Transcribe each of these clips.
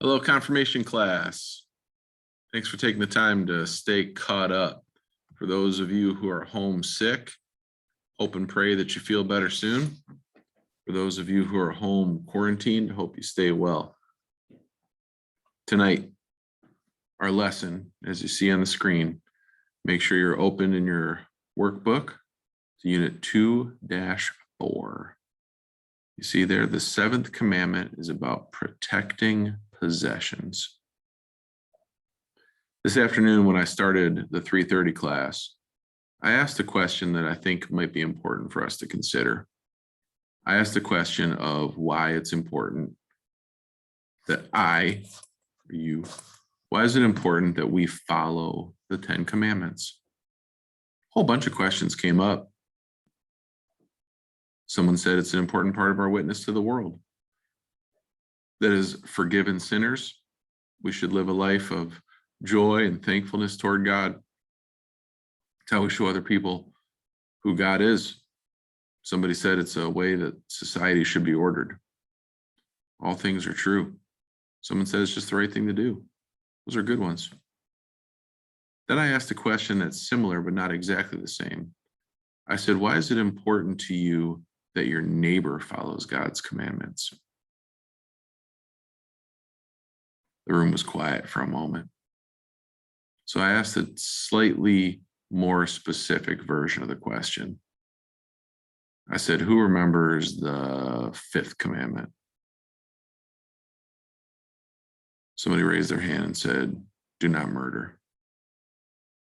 Hello, confirmation class. Thanks for taking the time to stay caught up. For those of you who are homesick, hope and pray that you feel better soon. For those of you who are home quarantined, hope you stay well. Tonight, our lesson, as you see on the screen, make sure you're open in your workbook to Unit 2-4. You see there, the seventh commandment is about protecting possessions. This afternoon, when I started the 3:30 class, I asked a question that I think might be important for us to consider. I asked the question of why it's important that why is it important that we follow the 10 commandments? A whole bunch of questions came up. Someone said it's an important part of our witness to the world. That as forgiven sinners, we should live a life of joy and thankfulness toward God. It's how we show other people who God is. Somebody said it's a way that society should be ordered. All things are true. Someone said it's just the right thing to do. Those are good ones. Then I asked a question that's similar, but not exactly the same. I said, why is it important to you that your neighbor follows God's commandments? The room was quiet for a moment. So I asked a slightly more specific version of the question. I said, who remembers the fifth commandment? Somebody raised their hand and said, do not murder.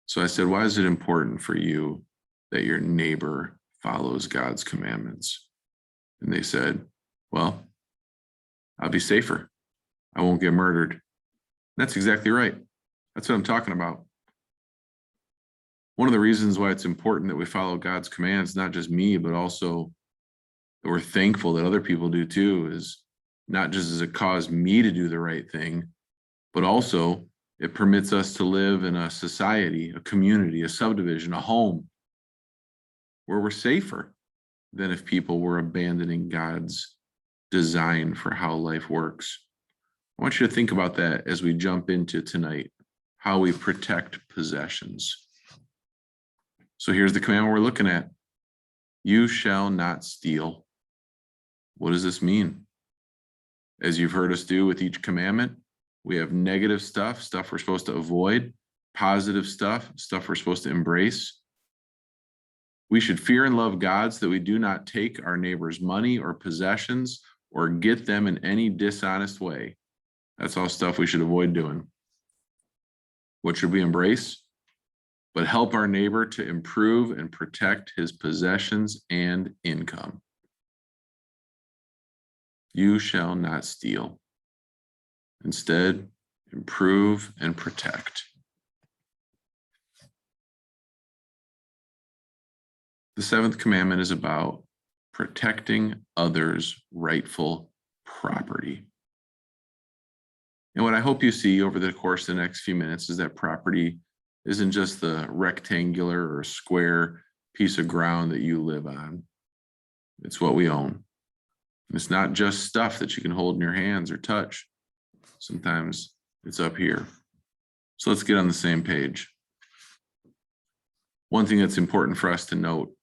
So I said, why is it important for you that your neighbor follows God's commandments? And they said, well, I'll be safer. I won't get murdered. That's exactly right. That's what I'm talking about. One of the reasons why it's important that we follow God's commands, not just me, but also that we're thankful that other people do too, is not just does it cause me to do the right thing, but also it permits us to live in a society, a community, a subdivision, a home where we're safer than if people were abandoning God's design for how life works. I want you to think about that as we jump into tonight, how we protect possessions. So here's the commandment we're looking at. You shall not steal. What does this mean? As you've heard us do with each commandment, we have negative stuff we're supposed to avoid, positive stuff we're supposed to embrace. We should fear and love God so that we do not take our neighbor's money or possessions or get them in any dishonest way. That's all stuff we should avoid doing. What should we embrace? But help our neighbor to improve and protect his possessions and income. You shall not steal. Instead, improve and protect. The seventh commandment is about protecting others' rightful property. And what I hope you see over the course of the next few minutes is that property isn't just the rectangular or square piece of ground that you live on. It's what we own. And it's not just stuff that you can hold in your hands or touch. Sometimes it's up here. So let's get on the same page. One thing that's important for us to note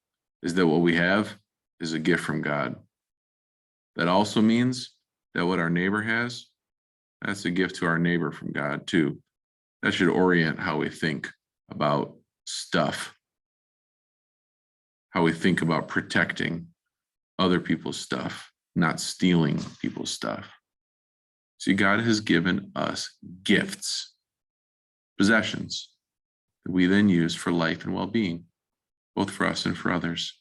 is that what we have is a gift from God. That also means that what our neighbor has, that's a gift to our neighbor from God too. That should orient how we think about stuff, how we think about protecting other people's stuff, not stealing people's stuff. See, God has given us gifts, possessions, that we then use for life and well-being, both for us and for others.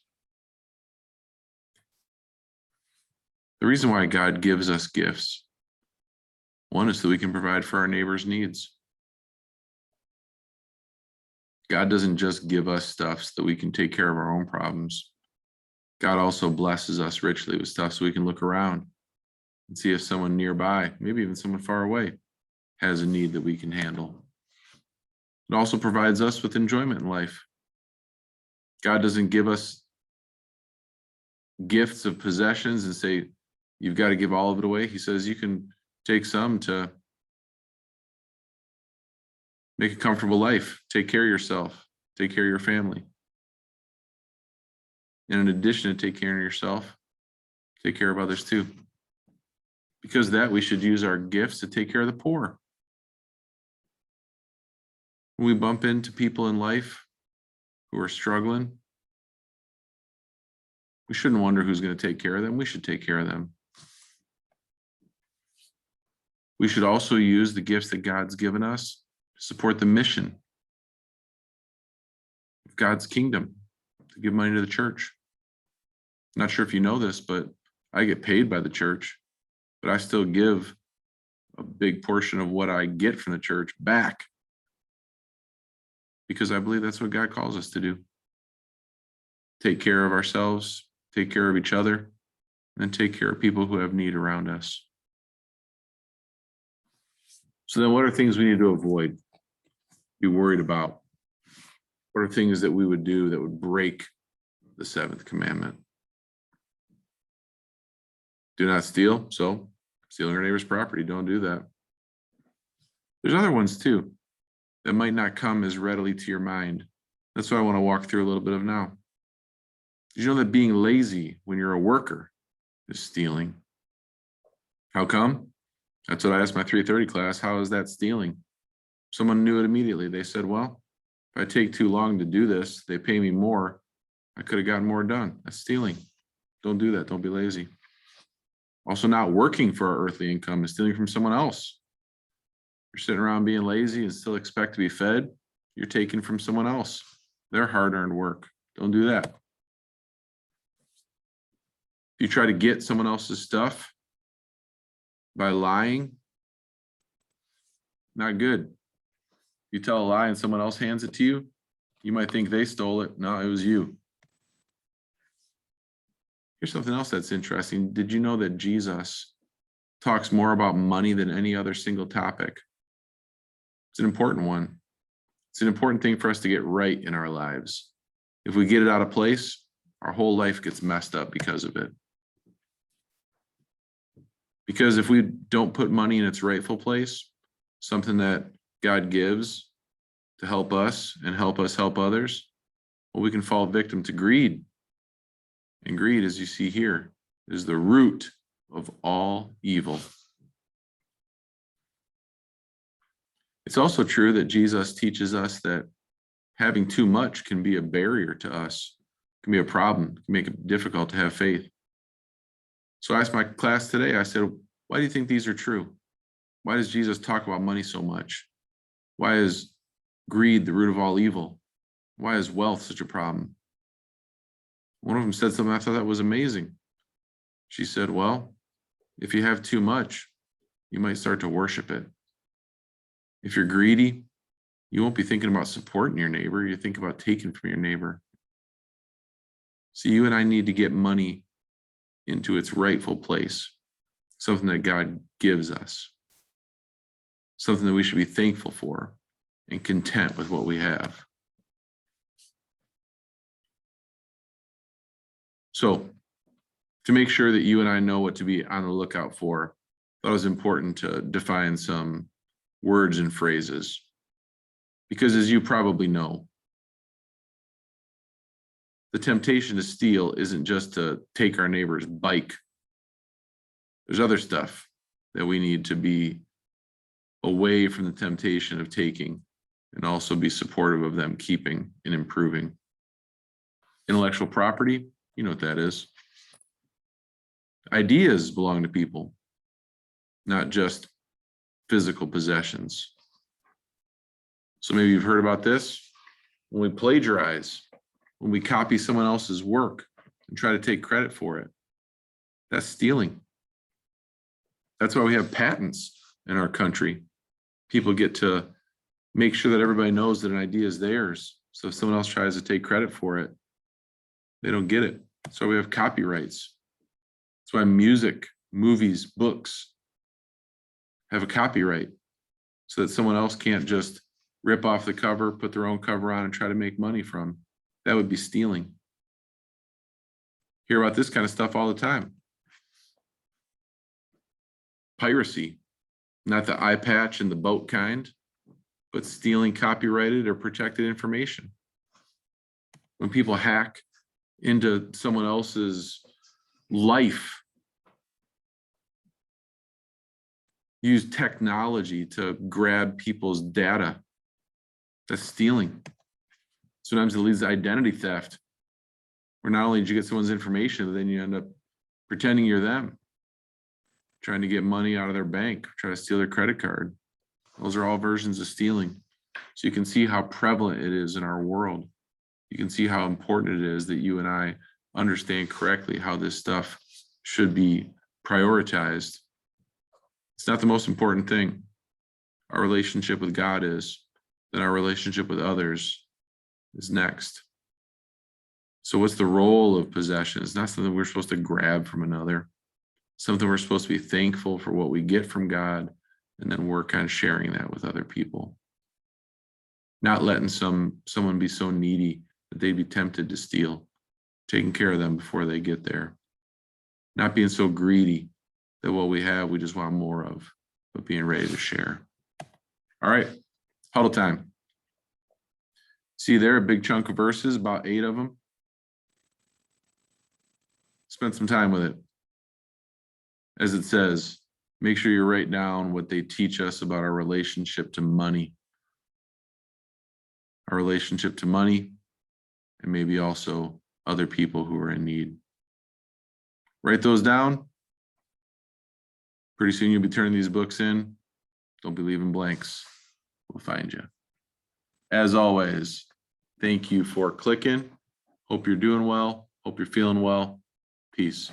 The reason why God gives us gifts, one is so we can provide for our neighbor's needs. God doesn't just give us stuff so that we can take care of our own problems. God also blesses us richly with stuff so we can look around and see if someone nearby, maybe even someone far away, has a need that we can handle. It also provides us with enjoyment in life. God doesn't give us gifts of possessions and say, you've got to give all of it away. He says you can take some to Make a comfortable life. Take care of yourself. Take care of your family. And in addition to take care of yourself, take care of others too. Because of that, we should use our gifts to take care of the poor. When we bump into people in life who are struggling, we shouldn't wonder who's going to take care of them. We should take care of them. We should also use the gifts that God's given us to support the mission of God's kingdom, to give money to the church. Not sure if you know this, but I get paid by the church, but I still give a big portion of what I get from the church back, because I believe that's what God calls us to do. Take care of ourselves, take care of each other, and take care of people who have need around us. So then what are things we need to avoid, be worried about? What are things that we would do that would break the seventh commandment? Do not steal. So stealing our neighbor's property, don't do that. There's other ones too that might not come as readily to your mind. That's what I want to walk through a little bit of now. Did you know that being lazy when you're a worker is stealing? How come? That's what I asked my 3:30 class. How is that stealing? Someone knew it immediately. They said, well, if I take too long to do this, they pay me more. I could have gotten more done. That's stealing. Don't do that. Don't be lazy. Also, not working for our earthly income is stealing from someone else. You're sitting around being lazy and still expect to be fed. You're taking from someone else, their hard-earned work. Don't do that. If you try to get someone else's stuff by lying, not good. You tell a lie and someone else hands it to you, you might think they stole it. No, it was you. Here's something else that's interesting. Did you know that Jesus talks more about money than any other single topic? It's an important one. It's an important thing for us to get right in our lives. If we get it out of place, our whole life gets messed up because of it. Because if we don't put money in its rightful place, something that God gives to help us and help us help others, well, we can fall victim to greed. And greed, as you see here, is the root of all evil. It's also true that Jesus teaches us that having too much can be a barrier to us, can be a problem, can make it difficult to have faith. So I asked my class today, I said, why do you think these are true? Why does Jesus talk about money so much? Why is greed the root of all evil? Why is wealth such a problem? One of them said something I thought that was amazing. She said, well, if you have too much, you might start to worship it. If you're greedy, you won't be thinking about supporting your neighbor. You think about taking from your neighbor. So you and I need to get money into its rightful place, something that God gives us, something that we should be thankful for and content with what we have. So to make sure that you and I know what to be on the lookout for, I thought it was important to define some words and phrases. Because as you probably know, the temptation to steal isn't just to take our neighbor's bike. There's other stuff that we need to be away from the temptation of taking and also be supportive of them keeping and improving. Intellectual property, you know what that is. Ideas belong to people, not just physical possessions. So maybe you've heard about this. When we plagiarize, when we copy someone else's work and try to take credit for it, that's stealing. That's why we have patents in our country. People get to make sure that everybody knows that an idea is theirs. So if someone else tries to take credit for it, they don't get it. So we have copyrights. That's why music, movies, books have a copyright, so that someone else can't just rip off the cover, put their own cover on and try to make money from. That would be stealing. Hear about this kind of stuff all the time. Piracy, not the eye patch and the boat kind, but stealing copyrighted or protected information. When people hack into someone else's life, use technology to grab people's data, that's stealing. Sometimes it leads to identity theft, where not only did you get someone's information, but then you end up pretending you're them, trying to get money out of their bank, try to steal their credit card. Those are all versions of stealing. So you can see how prevalent it is in our world. You can see how important it is that you and I understand correctly how this stuff should be prioritized. It's not the most important thing. Our relationship with God is, then our relationship with others is next. So what's the role of possession? It's not something we're supposed to grab from another. Something we're supposed to be thankful for what we get from God, and then work on sharing that with other people. Not letting someone be so needy that they'd be tempted to steal, taking care of them before they get there. Not being so greedy that what we have, we just want more of, but being ready to share. All right, huddle time. See there, a big chunk of verses, about 8 of them. Spend some time with it. As it says, make sure you write down what they teach us about our relationship to money. Our relationship to money, and maybe also other people who are in need. Write those down. Pretty soon you'll be turning these books in. Don't be leaving blanks. We'll find you. As always, thank you for clicking. Hope you're doing well. Hope you're feeling well. Peace.